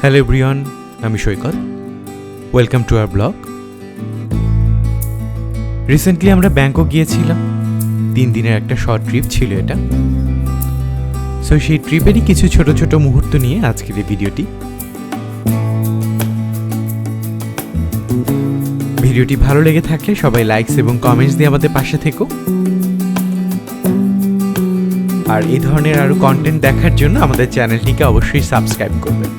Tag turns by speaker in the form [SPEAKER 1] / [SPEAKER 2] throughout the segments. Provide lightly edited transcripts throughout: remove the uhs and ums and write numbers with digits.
[SPEAKER 1] Hello everyone, আমি Saikat. Welcome to our blog. Recently আমরা Bangkok গিয়েছিলাম। 3 দিনের একটা শর্ট ট্রিপ ছিল এটা। সো সেই ট্রিপেরই কিছু ছোট ছোট মুহূর্ত নিয়ে আজকের এই ভিডিওটি ভালো লেগে থাকলে সবাই লাইকস এবং কমেন্টস দিয়ে আমাদের পাশে থেকো। আর এই ধরনের আরো কন্টেন্ট দেখার জন্য আমাদের চ্যানেলটিকে অবশ্যই সাবস্ক্রাইব করবেন।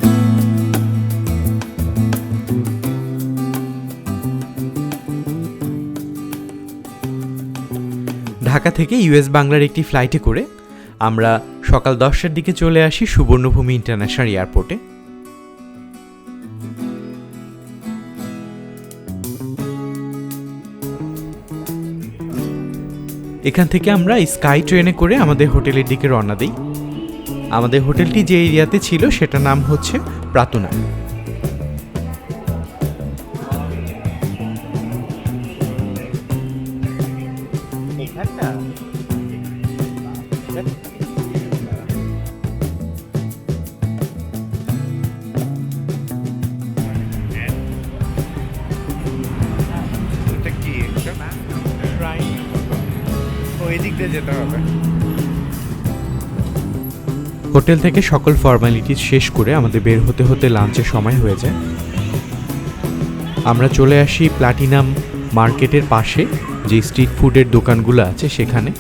[SPEAKER 1] ঢাকা থেকে ইউএস বাংলার একটি ফ্লাইটে করে আমরা সকাল 10টার দিকে চলে আসি সুবর্ণভূমি ইন্টারন্যাশনাল এয়ারপোর্টে। এখান থেকে আমরা স্কাই ট্রেনে করে আমাদের হোটেলের দিকে রওনা দিই। আমাদের হোটেলটি যে এরিয়াতে ছিল সেটার নাম হচ্ছে প্রাতুনা। হোটেল থেকে সকল ফর্মালিটি শেষ করে আমাদের বের হতে হতে লাঞ্চের সময় হয়ে যায়। আমরা চলে আসি প্লাটিনাম মার্কেটের পাশে যে স্ট্রিট ফুডের দোকানগুলো আছে সেখানে।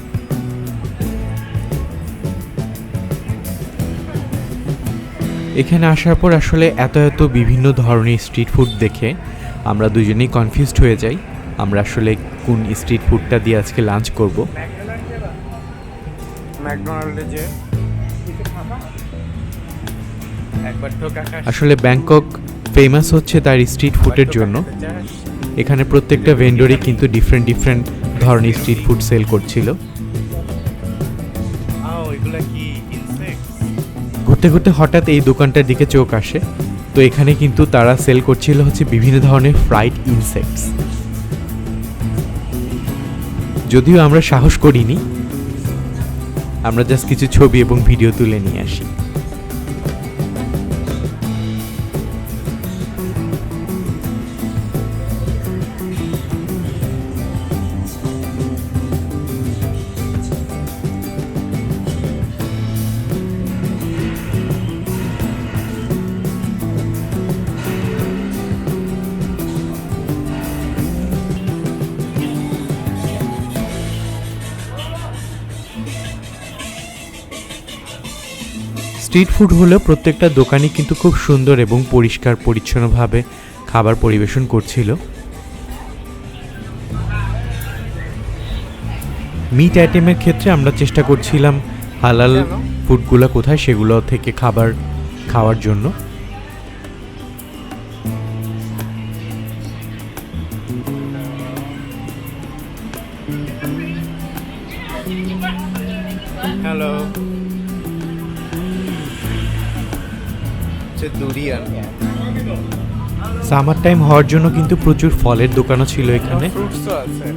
[SPEAKER 1] এখানে আসার পর আসলে এত বিভিন্ন ধরনের স্ট্রিট ফুড দেখে আমরা দুজনেই কনফিউজড হয়ে যাই আমরা আসলে কোন স্ট্রিট ফুডটা দিয়ে আজকে লাঞ্চ করব। আসলে ব্যাংকক ফেমাস হচ্ছে তার স্ট্রিট ফুডের জন্য। এখানে প্রত্যেকটা ভেন্ডরই কিন্তু ডিফারেন্ট ধরনের স্ট্রিট ফুড সেল করছিল। ঘুরতে ঘুরতে হঠাৎ এই দোকানটার দিকে চোখ আসে। তো এখানে কিন্তু তারা সেল করছিল হচ্ছে বিভিন্ন ধরনের ফ্রাইড ইনসেক্টস। যদিও আমরা সাহস করিনি, আমরা জাস্ট কিছু ছবি এবং ভিডিও তুলে নিয়ে আসি। স্ট্রিট ফুড হলেও প্রত্যেকটা দোকানই কিন্তু খুব সুন্দর এবং পরিষ্কার পরিচ্ছন্নভাবে খাবার পরিবেশন করছিল। মিট আইটেমের ক্ষেত্রে আমরা চেষ্টা করছিলাম হালাল ফুডগুলো কোথায় সেগুলো থেকে খাবার খাওয়ার জন্য। হ্যালো, সামার টাইম হওয়ার জন্য কিন্তু প্রচুর ফলের দোকানও ছিল এখানে।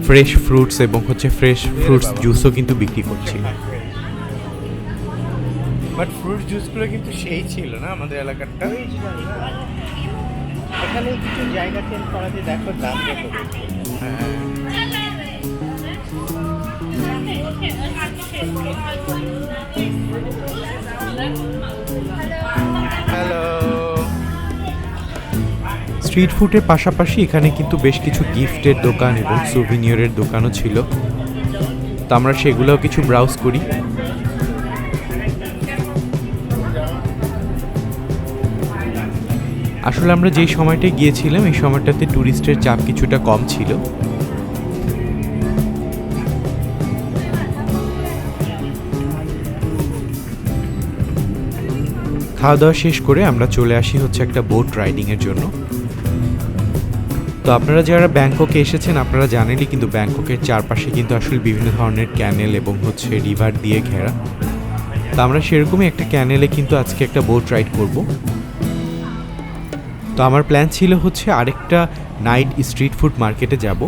[SPEAKER 1] ফ্রেশ ফ্রুটস এবং ফ্রেশ ফ্রুটস জুসও কিন্তু বিক্রি করছিল।
[SPEAKER 2] বাট ফ্রুট জুসগুলো কিন্তু সেই ছিল না আমাদের এলাকারটা। এখানে কিছু জায়গা চেঞ্জ করাতে দেখো দাম কত। হ্যালো।
[SPEAKER 1] স্ট্রিট ফুডের পাশাপাশি এখানে কিন্তু বেশ কিছু গিফটের দোকান এবং সুভিনিয়রের দোকানও ছিল। তো আমরা সেগুলোও কিছু ব্রাউজ করি। আসলে আমরা যেই সময়টায় গিয়েছিলাম এই সময়টাতে ট্যুরিস্টের চাপ কিছুটা কম ছিল। খাওয়া দাওয়া শেষ করে আমরা চলে আসি হচ্ছে একটা বোট রাইডিংয়ের জন্য। তো আপনারা যারা ব্যাংককে এসেছেন আপনারা জানেনই কিন্তু ব্যাংককের চারপাশে কিন্তু আসলে বিভিন্ন ধরনের ক্যানেল এবং রিভার দিয়ে ঘেরা। তো আমরা সেরকমই একটা ক্যানেলে কিন্তু আজকে একটা বোট রাইড করব। তো আমার প্ল্যান ছিল হচ্ছে আরেকটা নাইট স্ট্রিট ফুড মার্কেটে যাব,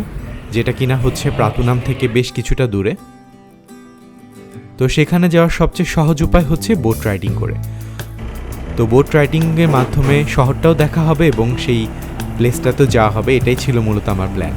[SPEAKER 1] যেটা কিনা হচ্ছে প্রাতুনাম থেকে বেশ কিছুটা দূরে। তো সেখানে যাওয়ার সবচেয়ে সহজ উপায় হচ্ছে বোট রাইডিং করে। তো বোট রাইডিংয়ের মাধ্যমে শহরটাও দেখা হবে এবং সেই প্লেসটা তো যাওয়া হবে, এটাই ছিল মূলত আমার প্ল্যান।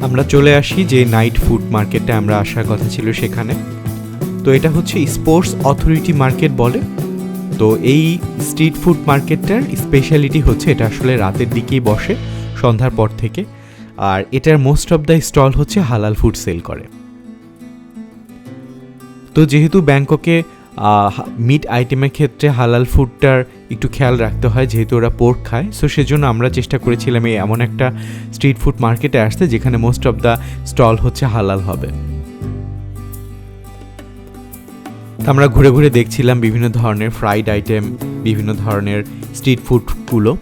[SPEAKER 1] আমরা চলে আসি যে নাইট ফুড মার্কেটে আমরা আসার কথা ছিল সেখানে। তো এটা হচ্ছে স্পোর্টস অথরিটি মার্কেট বলে। তো এই স্ট্রিট ফুড মার্কেটটার স্পেশালিটি হচ্ছে এটা আসলে রাতের দিকেই বসে, সন্ধ্যার পর থেকে। আর এটার মোস্ট অফ দ্য স্টল হচ্ছে হালাল ফুড সেল করে। তো যেহেতু ব্যাংককে মিট আইটেমের ক্ষেত্রে হালাল ফুডটার একটু খেয়াল রাখতে হয়, যেহেতু ওরা পোর্ক খায়, সো সেজন্য আমরা চেষ্টা করেছিলাম এই এমন একটা স্ট্রিট ফুড মার্কেটে আসতে যেখানে মোস্ট অফ দ্য স্টল হচ্ছে হালাল হবে। আমরা ঘুরে ঘুরে দেখছিলাম বিভিন্ন ধরনের ফ্রাইড আইটেম, বিভিন্ন ধরনের স্ট্রিট ফুডগুলো।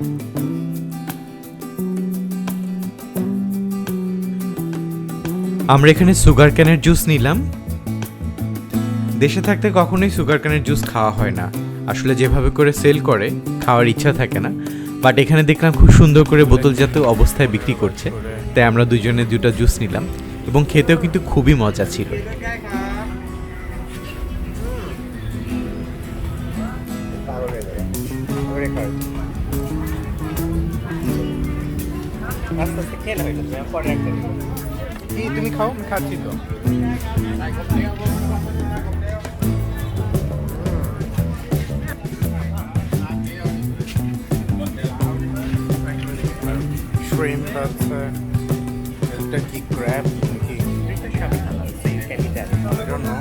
[SPEAKER 1] আমরা এখানে সুগার ক্যানের জুস নিলাম। দেশে থাকতে কখনোই সুগার ক্যানের জুস খাওয়া হয় না, আসলে যেভাবে করে সেল করে খাওয়ার ইচ্ছা থাকে না। বাট এখানে দেখলাম খুব সুন্দর করে বোতলজাত অবস্থায় বিক্রি করছে, তাই আমরা দুজনে দুটো জুস নিলাম এবং খেতেও কিন্তু খুবই মজা ছিল।
[SPEAKER 2] তুমি খাও, আমি খাচ্ছি তো। Shrimp, that's এটা কি crab নাকি? I don't know.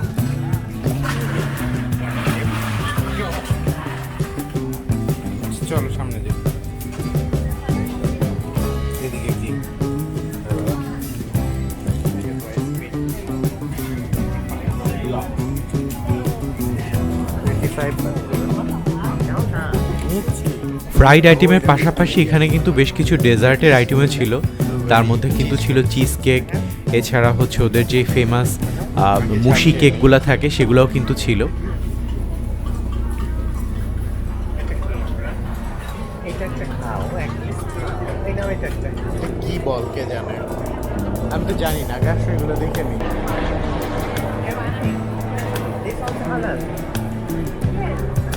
[SPEAKER 2] চলো সামনে যাই। এদিকে কি?
[SPEAKER 1] ফ্রাইড আইটেমের পাশাপাশি এখানে কিন্তু বেশ কিছু ডেজার্টের আইটেমও ছিল। তার মধ্যে কিন্তু ছিল চিজ কেক, এছাড়া হচ্ছে ওদের যে ফেমাস মুশি কেকগুলো থাকে সেগুলোও কিন্তু ছিল।
[SPEAKER 2] কি বল কে জানে, আমি তো জানি না, গাছ এগুলো দেখে নি।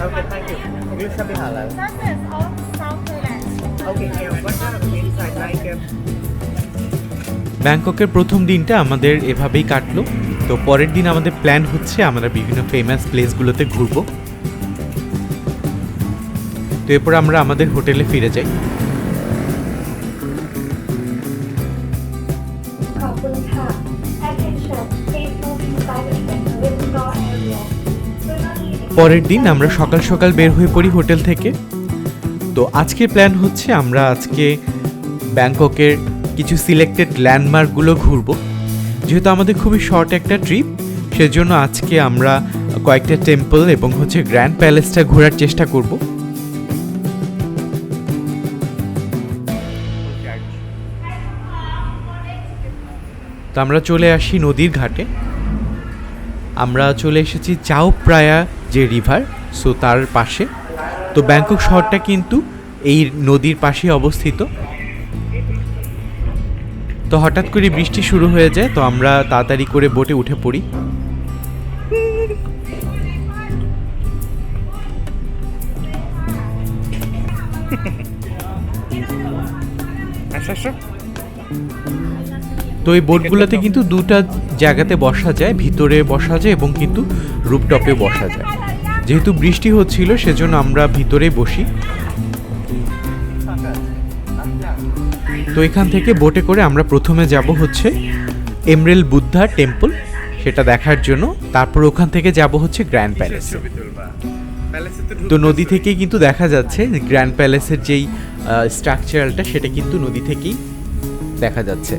[SPEAKER 2] Okay, thank you. You should be halal.
[SPEAKER 3] That is all South Thailand.
[SPEAKER 2] Okay, yeah. What kind of inside like?
[SPEAKER 1] ব্যাংককের প্রথম দিনটা আমাদের এভাবেই কাটলো। তো পরের দিন আমাদের প্ল্যান হচ্ছে আমরা বিভিন্ন ফেমাস প্লেসগুলোতে ঘুরবো। তো এরপর আমরা আমাদের হোটেলে ফিরে যাই। পরের দিন আমরা সকাল সকাল বের হয়ে পড়ি হোটেল থেকে। তো আজকের প্ল্যান হচ্ছে আমরা আজকে ব্যাংককের কিছু সিলেক্টেড ল্যান্ডমার্কগুলো ঘুরব। যেহেতু আমাদের খুবই শর্ট একটা ট্রিপ, সেজন্য আজকে আমরা কয়েকটা টেম্পল এবং হচ্ছে গ্র্যান্ড প্যালেসটা ঘোরার চেষ্টা করব। তো আমরা চলে আসি নদীর ঘাটে। আমরা চলে এসেছি চাও প্রায়া যে রিভার, সো তার পাশে। তো ব্যাংকক শহরটা কিন্তু এই নদীর পাশে অবস্থিত। তো হঠাৎ করে বৃষ্টি শুরু হয়ে যায়, তো আমরা তাড়াতাড়ি করে বোটে উঠে পড়ি। তো এই বোটগুলোতে কিন্তু দুটো জায়গাতে বসা যায়, ভিতরে বসা যায় এবং কিন্তু রুফটপে বসা যায়। যেহেতু বৃষ্টি হচ্ছিল সেজন্য আমরা ভিতরে বসি। তো এখান থেকে বোটে করে আমরা প্রথমে যাব হচ্ছে এমরেল বুদ্ধা টেম্পল, সেটা দেখার জন্য। তারপর ওখান থেকে যাব হচ্ছে গ্র্যান্ড প্যালেস। তো নদী থেকেই কিন্তু দেখা যাচ্ছে গ্র্যান্ড প্যালেসের যেই স্ট্রাকচারটা সেটা কিন্তু নদী থেকেই দেখা যাচ্ছে।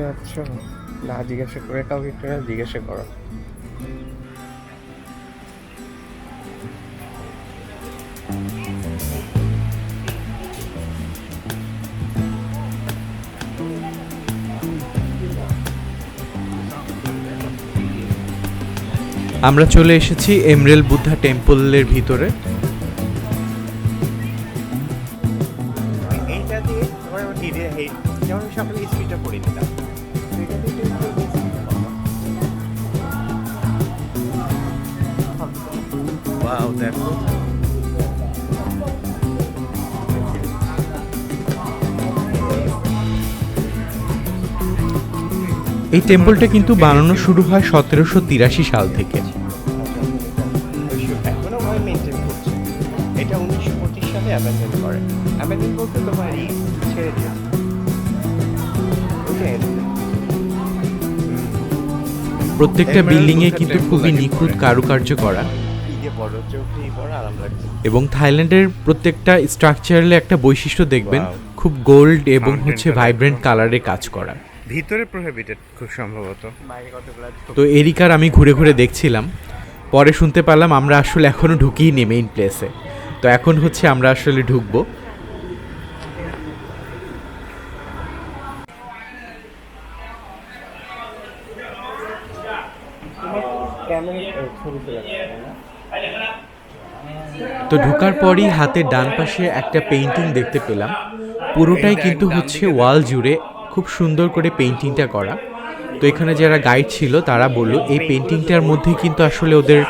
[SPEAKER 2] যাচ্ছ? না জিজ্ঞাসা করে কাউকে একটু না জিজ্ঞাসা করো।
[SPEAKER 1] আমরা চলে এসেছি এমরেল বুদ্ধা টেম্পলের ভিতরে।
[SPEAKER 2] এইটা দিয়ে তোমার টিভি যেমন সকালে স্পিডটা পড়ে নিলাম, ওয়াও দেখো
[SPEAKER 1] এই টেম্পলটা কিন্তু বানানো শুরু হয় 1783 সাল থেকে।
[SPEAKER 2] এখনো ভাই মেনটেন করছে। এটা 1925 সালে অ্যাবান্ডন করে। অ্যাবান্ডন বলতে তোমার এই ছেড়ে দিয়েছে।
[SPEAKER 1] প্রত্যেকটা
[SPEAKER 2] Emerald
[SPEAKER 1] বিল্ডিং এ
[SPEAKER 2] Buddha
[SPEAKER 1] কিন্তু
[SPEAKER 2] temple
[SPEAKER 1] খুবই
[SPEAKER 2] লাগে
[SPEAKER 1] নিখুঁত
[SPEAKER 2] পুরো।
[SPEAKER 1] কারুকার্য করা,
[SPEAKER 2] ঈদে বড় চোখেই বড় আরাম লাগছে।
[SPEAKER 1] এবং থাইল্যান্ডের প্রত্যেকটা স্ট্রাকচারালে একটা বৈশিষ্ট্য দেখবেন,
[SPEAKER 2] Wow.
[SPEAKER 1] খুব গোল্ড এবং
[SPEAKER 2] Mountain
[SPEAKER 1] হচ্ছে
[SPEAKER 2] color.
[SPEAKER 1] ভাইব্রেন্ট কালারে কাজ করা।
[SPEAKER 2] ভিতরে প্রোহিবিটেড খুব সম্ভবত। বাইরে কতগুলো
[SPEAKER 1] তো এরিকার আমি ঘুরে ঘুরে দেখছিলাম, পরে শুনতে পারলাম আমরা আসলে এখনো ঢুকিনি মেইন প্লেসে। তো এখন হচ্ছে আমরা আসলে ঢুকবো। তো ঢোকার পরই হাতের ডান পাশে একটা পেইন্টিং দেখতে পেলাম। পুরোটাই কিন্তু হচ্ছে ওয়াল জুড়ে খুব সুন্দর করে পেইন্টিংটা করা। তো এখানে যারা গাইড ছিল তারা বললো এই পেইন্টিংটার মধ্যে কিন্তু আসলে ওদের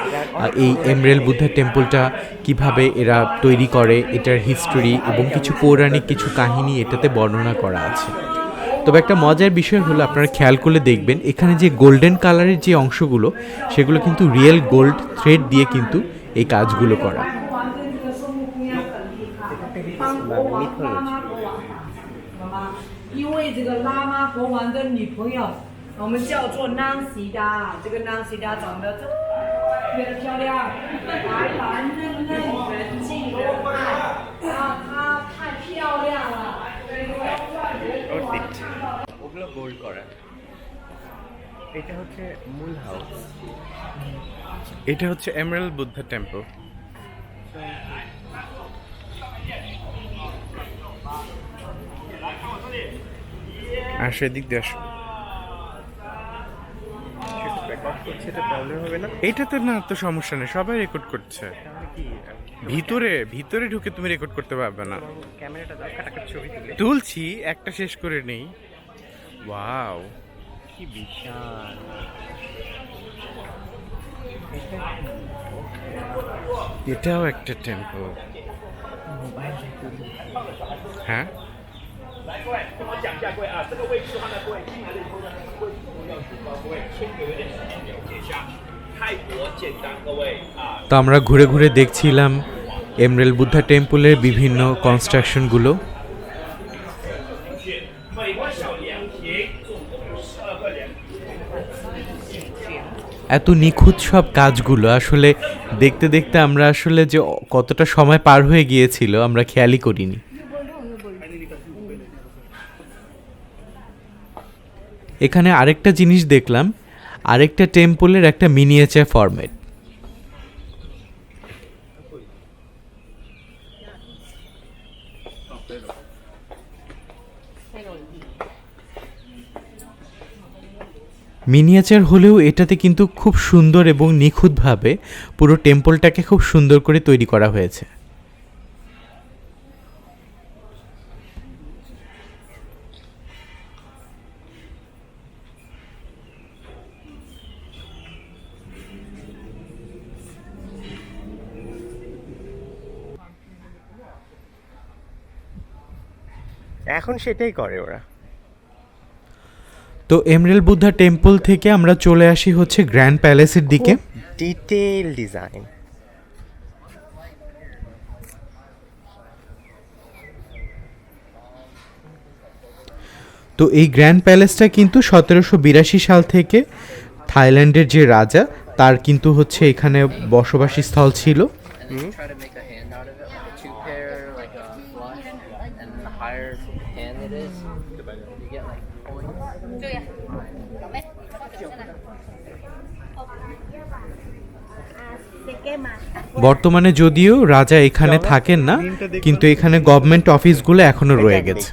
[SPEAKER 1] এই এমরেল বুদ্ধা টেম্পলটা কিভাবে এরা তৈরি করে, এটার হিস্টোরি এবং কিছু পৌরাণিক কিছু কাহিনী এটাতে বর্ণনা করা আছে। তবে একটা মজার বিষয় হলো, আপনারা খেয়াল করলে দেখবেন এখানে যে গোল্ডেন কালারের যে অংশগুলো সেগুলো কিন্তু রিয়েল গোল্ড থ্রেড দিয়ে কিন্তু এই কাজগুলো করা।
[SPEAKER 4] 因为这个喇嘛国王的女朋友，我们叫做 Nancy 的，这个 Nancy 的长得特别的漂亮，白白嫩嫩、人见人爱，然后她太漂亮了，所以我要觉得国王看到。
[SPEAKER 2] ওগুলো গোল্ড করা। এটা হচ্ছে মূল হাউস। এটা হচ্ছে এমরেল বুদ্ধা টেম্পল। আর সেদিক দিয়ে আসো। এইটাতে না তো সমস্যা নেই, সবাই রেকর্ড করছে। ভিতরে ভিতরে ঢুকে তুমি রেকর্ড করতে পারবে না। ক্যামেরাটা দাও, কাটাকাট ছবি তুলছি, একটা শেষ করে নেই। ওয়াও কি বিশাল! এটাও একটা টেম্পল। হ্যাঁ,
[SPEAKER 1] তো আমরা ঘুরে ঘুরে দেখছিলাম এমরেল বুদ্ধা টেম্পলের বিভিন্ন কনস্ট্রাকশনগুলো। এত নিখুঁত সব কাজগুলো আসলে দেখতে দেখতে আমরা আসলে যে কতটা সময় পার হয়ে গিয়েছিল আমরা খেয়ালই করিনি। এখানে আরেকটা জিনিস দেখলাম, আরেকটা টেম্পলের একটা মিনিয়েচার ফরম্যাট। মিনিয়েচার হলেও এটাতে কিন্তু খুব সুন্দর এবং নিখুঁতভাবে পুরো টেম্পলটাকে খুব সুন্দর করে তৈরি করা হয়েছে।
[SPEAKER 2] এখন সেটাই করে ওরা।
[SPEAKER 1] তো এমরেল বুদ্ধা টেম্পল থেকে আমরা চলে আসি হচ্ছে গ্র্যান্ড প্যালেসের দিকে।
[SPEAKER 2] Detail design.
[SPEAKER 1] তো এই গ্র্যান্ড প্যালেসটা কিন্তু 1782 সাল থেকে থাইল্যান্ডের যে রাজা তার কিন্তু হচ্ছে এখানে বসবাসী স্থল ছিল।
[SPEAKER 5] Try to make a hand out of it, like a two pair, like a flush, and the higher hand it is, you get like points.
[SPEAKER 1] বর্তমানে যদিও রাজা এখানে থাকেন না, কিন্তু এখানে গভর্নমেন্ট অফিসগুলো এখনো রয়ে গেছে।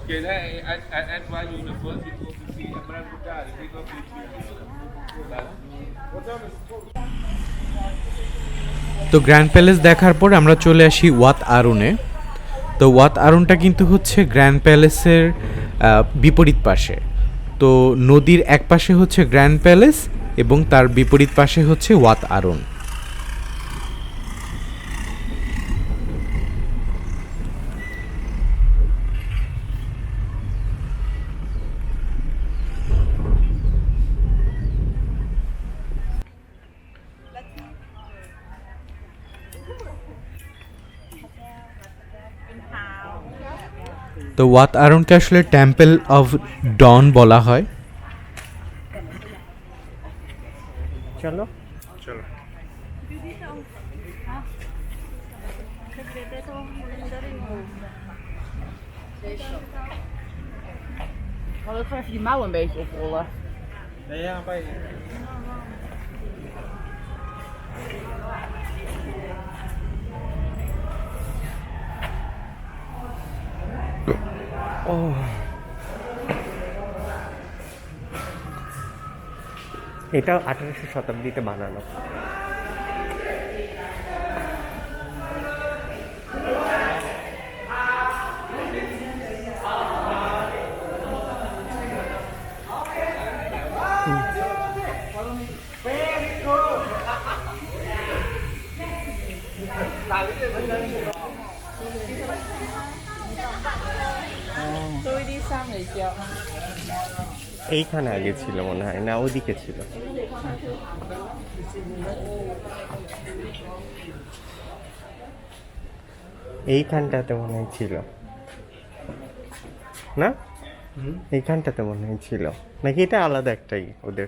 [SPEAKER 6] Okay, I advise you the first you go to see Imran Buddha, you go to
[SPEAKER 1] তো গ্র্যান্ড প্যালেস দেখার পর আমরা চলে আসি ওয়াত আরুনে। তো ওয়াত আরুনটা কিন্তু হচ্ছে গ্র্যান্ড প্যালেসের বিপরীত পাশে। তো নদীর এক পাশে হচ্ছে গ্র্যান্ড প্যালেস এবং তার বিপরীত পাশে হচ্ছে ওয়াত আরুন। তো ওয়াত আরুনকে আসলে টেম্পল অফ ডন বলা হয়।
[SPEAKER 7] চলো
[SPEAKER 2] চলো।
[SPEAKER 4] 我都看是马文没就服了。
[SPEAKER 7] এটা 1800 শতাব্দীতে বানানো। এইখানে আগে ছিল মনে হয়, না ওদিকে ছিল। এইখানটাতে মনে হয় ছিল না, এইখানটাতে মনে হয় ছিল নাকি এটা আলাদা একটাই ওদের?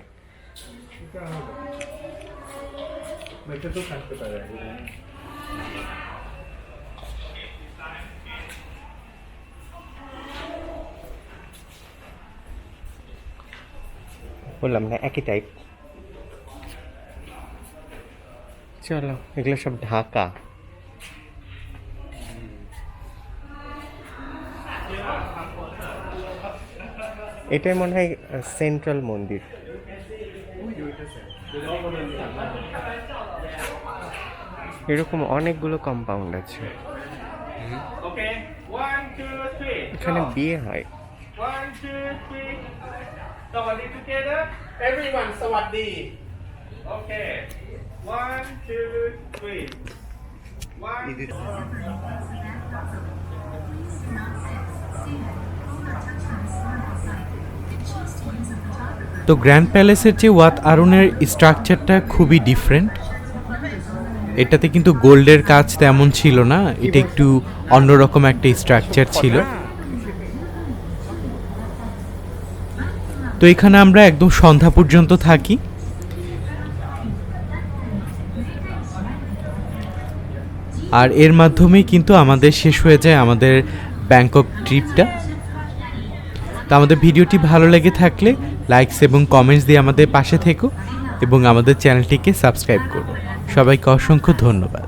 [SPEAKER 7] বললাম না একই টাইপ। চলো, এগুলো সব ঢাকা। এটাই মনে হয় সেন্ট্রাল মন্দির। এরকম অনেকগুলো কম্পাউন্ড আছে।
[SPEAKER 6] Okay, 1, 2, 3.
[SPEAKER 7] এখানে বিয়ে হয়।
[SPEAKER 6] 1, 2, 3. Sawadi together. Everyone, Sawadi. Okay. 1, 2, 3. 1, 2, 3.
[SPEAKER 1] তো গ্র্যান্ড প্যালেসের যে ওয়াত আরুনের স্ট্রাকচারটা খুবই ডিফারেন্ট। এটাতে কিন্তু গোল্ডের কাজ তেমন ছিল না, এটা একটু অন্যরকম একটা স্ট্রাকচার ছিল। তো এখানে আমরা একদম সন্ধ্যা পর্যন্ত থাকি। আর এর মাধ্যমেই কিন্তু আমাদের শেষ হয়ে যায় আমাদের ব্যাংকক ট্রিপটা। তো আমাদের ভিডিওটি ভালো লেগে থাকলে লাইকস এবং কমেন্টস দিয়ে আমাদের পাশে থেকো এবং আমাদের চ্যানেলটিকে সাবস্ক্রাইব করো। সবাইকে অসংখ্য ধন্যবাদ।